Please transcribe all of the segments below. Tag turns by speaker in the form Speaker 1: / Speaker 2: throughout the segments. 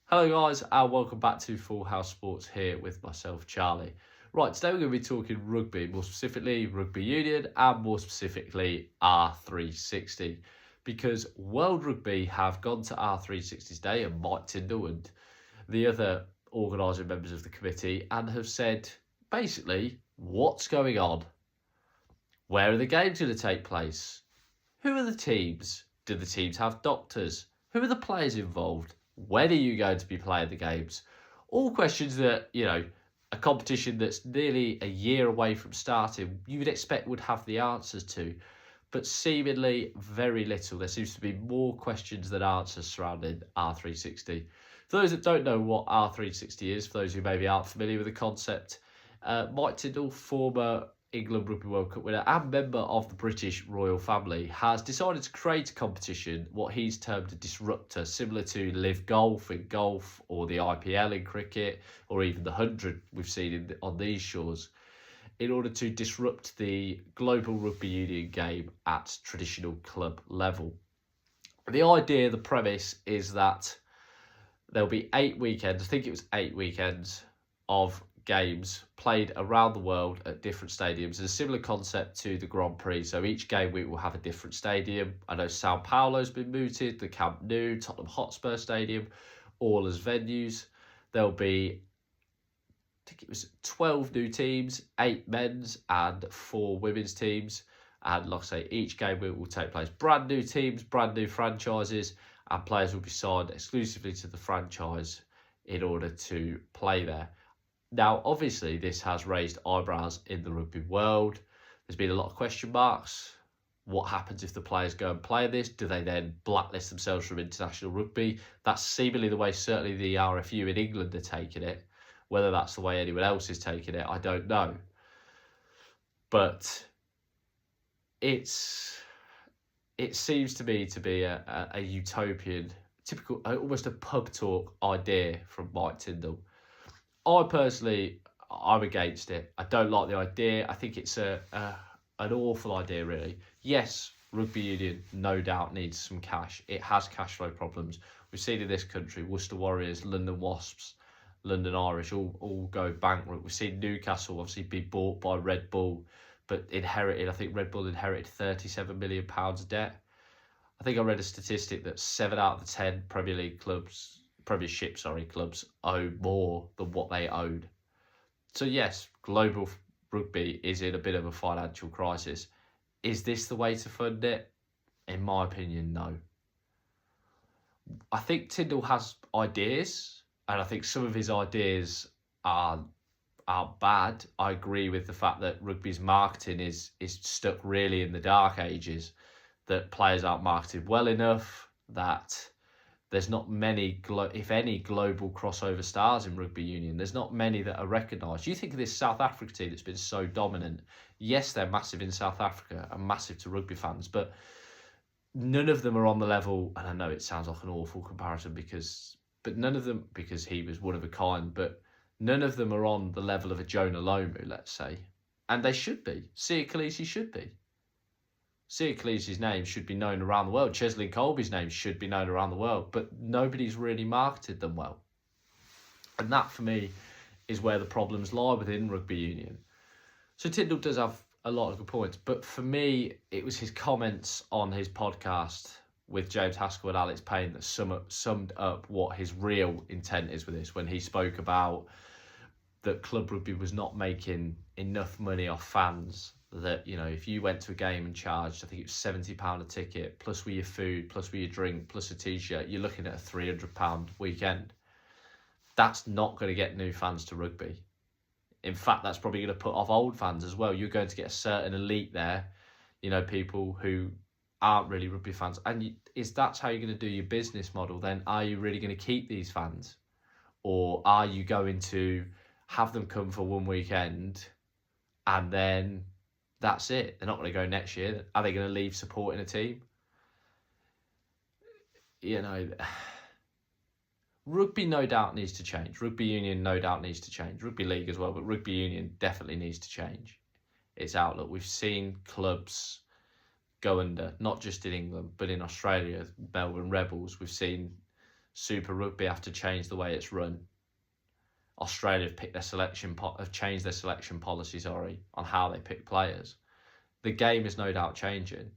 Speaker 1: Hello guys and welcome back to Full House Sports here with myself Charlie. Right, today we're going to be talking rugby, more specifically rugby union and more specifically R360, because World Rugby have gone to R360's day and Mike Tindall and the other organising members of the committee and have said basically what's going on, where are the games going to take place, who are the teams, do the teams have doctors, who are the players involved, when are you going to be playing the games? All questions that, a competition that's nearly a year away from starting, you would expect would have the answers to. But seemingly very little. There seems to be more questions than answers surrounding R360. For those that don't know what R360 is, for those who maybe aren't familiar with the concept, Mike Tindall, former England Rugby World Cup winner and member of the British royal family, has decided to create a competition, what he's termed a disruptor, similar to Live Golf in golf or the IPL in cricket or even the 100 we've seen on these shores, in order to disrupt the global rugby union game at traditional club level. The idea, the premise is that there'll be 8 weekends, I think it was 8 weekends of games played around the world at different stadiums. It's a similar concept to the Grand Prix. So each game week will have a different stadium. I know Sao Paulo's been mooted, the Camp Nou, Tottenham Hotspur Stadium, all as venues. There'll be, I think it was 12 new teams, 8 men's and 4 women's teams. And like I say, each game week will take place. Brand new teams, brand new franchises, and players will be signed exclusively to the franchise in order to play there. Now, obviously, this has raised eyebrows in the rugby world. There's been a lot of question marks. What happens if the players go and play this? Do they then blacklist themselves from international rugby? That's seemingly the way certainly the RFU in England are taking it. Whether that's the way anyone else is taking it, I don't know. But it seems to me to be a utopian, typical, almost a pub talk idea from Mike Tindall. I'm against it. I don't like the idea. I think it's an awful idea, really. Yes, rugby union no doubt needs some cash. It has cash flow problems. We've seen in this country, Worcester Warriors, London Wasps, London Irish all go bankrupt. We've seen Newcastle obviously be bought by Red Bull, but I think Red Bull inherited £37 million of debt. I think I read a statistic that 7 out of the 10 Premiership clubs owe more than what they owed. So yes, global rugby is in a bit of a financial crisis. Is this the way to fund it? In my opinion, no. I think Tindall has ideas, and I think some of his ideas are bad. I agree with the fact that rugby's marketing is stuck really in the dark ages, that players aren't marketed well enough, that there's not many, if any, global crossover stars in rugby union. There's not many that are recognised. You think of this South Africa team that's been so dominant. Yes, they're massive in South Africa and massive to rugby fans, but none of them are on the level, and I know it sounds like an awful comparison but none of them, because he was one of a kind, but none of them are on the level of a Jonah Lomu, let's say. And they should be. Sia Khaleesi should be. Sia Khaleesi's name should be known around the world. Cheslin Colby's name should be known around the world, but nobody's really marketed them well. And that, for me, is where the problems lie within rugby union. So Tindall does have a lot of good points, but for me, it was his comments on his podcast with James Haskell and Alex Payne that summed up what his real intent is with this, when he spoke about that club rugby was not making enough money off fans. That, if you went to a game and charged, I think it was £70 a ticket, plus with your food, plus with your drink, plus a t-shirt, you're looking at a £300 weekend. That's not going to get new fans to rugby. In fact, that's probably going to put off old fans as well. You're going to get a certain elite there, people who aren't really rugby fans. And that's how you're going to do your business model, then are you really going to keep these fans? Or are you going to have them come for one weekend and then that's it? They're not going to go next year. Are they going to leave supporting a team? Rugby no doubt needs to change. Rugby union no doubt needs to change. Rugby league as well, but rugby union definitely needs to change its outlook. We've seen clubs go under, not just in England, but in Australia, Melbourne Rebels. We've seen Super Rugby have to change the way it's run. Australia have changed their selection policy, on how they pick players. The game is no doubt changing.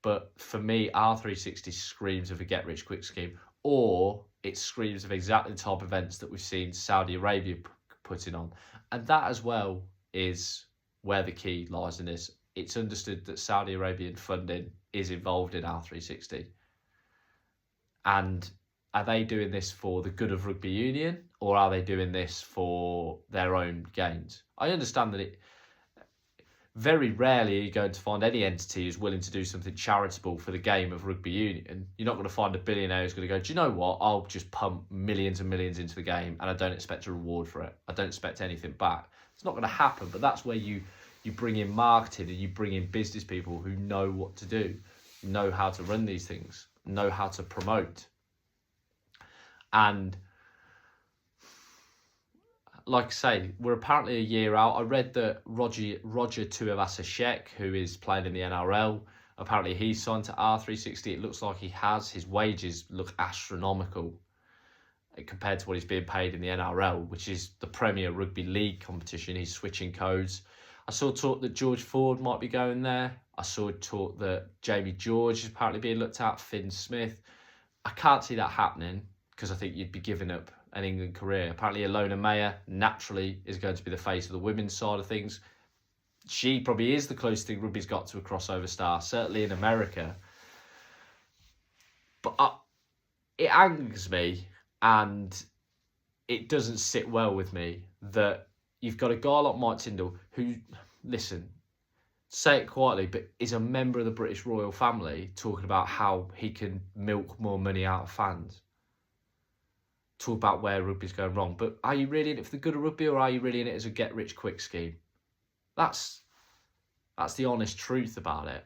Speaker 1: But for me, R360 screams of a get-rich-quick scheme, or it screams of exactly the type of events that we've seen Saudi Arabia putting on. And that as well is where the key lies in this. It's understood that Saudi Arabian funding is involved in R360. And are they doing this for the good of rugby union, or are they doing this for their own gains? I understand that very rarely are you going to find any entity who's willing to do something charitable for the game of rugby union. You're not going to find a billionaire who's going to go, do you know what? I'll just pump millions and millions into the game and I don't expect a reward for it. I don't expect anything back. It's not going to happen, but that's where you bring in marketing and you bring in business people who know what to do, know how to run these things, know how to promote. And like I say, we're apparently a year out. I read that Roger Tuivasa-Sheck, who is playing in the NRL, apparently he's signed to R360. It looks like he has. His wages look astronomical compared to what he's being paid in the NRL, which is the Premier Rugby League competition. He's switching codes. I saw talk that George Ford might be going there. I saw talk that Jamie George is apparently being looked at, Finn Smith. I can't see that happening because I think you'd be giving up an England career. Apparently Ilona Mayer naturally is going to be the face of the women's side of things. She probably is the closest thing rugby's got to a crossover star, certainly in America. But it angers me and it doesn't sit well with me that you've got a guy like Mike Tindall who, listen, say it quietly, but is a member of the British royal family talking about how he can milk more money out of fans. Talk about where rugby's going wrong, but are you really in it for the good of rugby, or are you really in it as a get-rich-quick scheme? That's the honest truth about it.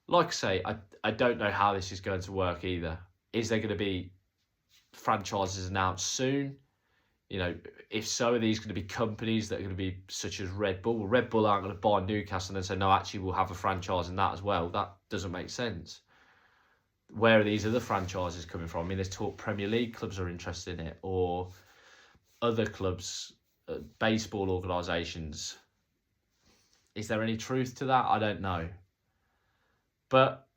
Speaker 1: Like I say, I don't know how this is going to work either. Is there going to be franchises announced soon? You know, if so, are these going to be companies that are going to be such as Red Bull? Well, Red Bull aren't going to buy Newcastle and then say, no, actually, we'll have a franchise in that as well. That doesn't make sense. Where are these other franchises coming from? I mean, there's talk Premier League clubs are interested in it, or other clubs, baseball organisations. Is there any truth to that? I don't know. But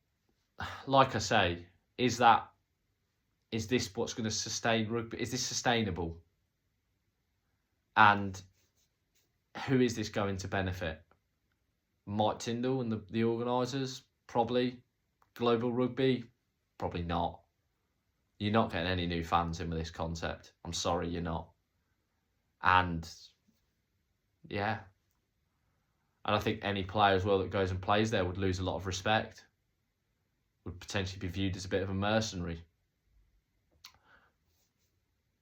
Speaker 1: like I say, is this what's going to sustain rugby? Is this sustainable? And who is this going to benefit? Mike Tindall and the organisers? Probably. Global Rugby? Probably not. You're not getting any new fans in with this concept. I'm sorry, you're not. And yeah. And I think any player as well that goes and plays there would lose a lot of respect. Would potentially be viewed as a bit of a mercenary.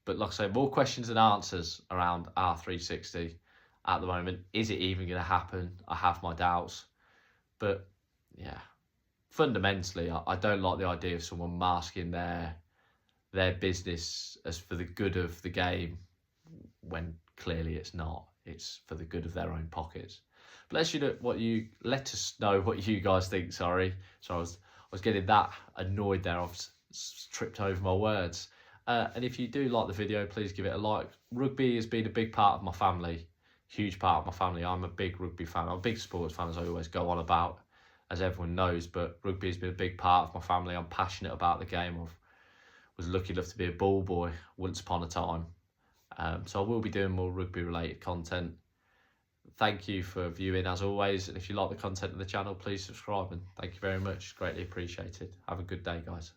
Speaker 1: But like I say, more questions than answers around R360 at the moment. Is it even going to happen? I have my doubts. But yeah. Fundamentally, I don't like the idea of someone masking their business as for the good of the game when clearly it's not. It's for the good of their own pockets. But let us know what you guys think. Sorry, so I was getting that annoyed there. I've tripped over my words. And if you do like the video, please give it a like. Rugby has been a big part of my family, huge part of my family. I'm a big rugby fan. I'm a big sports fan, as I always go on about, as everyone knows, but rugby has been a big part of my family. I'm passionate about the game. I was lucky enough to be a ball boy once upon a time. So I will be doing more rugby related content. Thank you for viewing as always. And if you like the content of the channel, please subscribe. And thank you very much. Greatly appreciated. Have a good day, guys.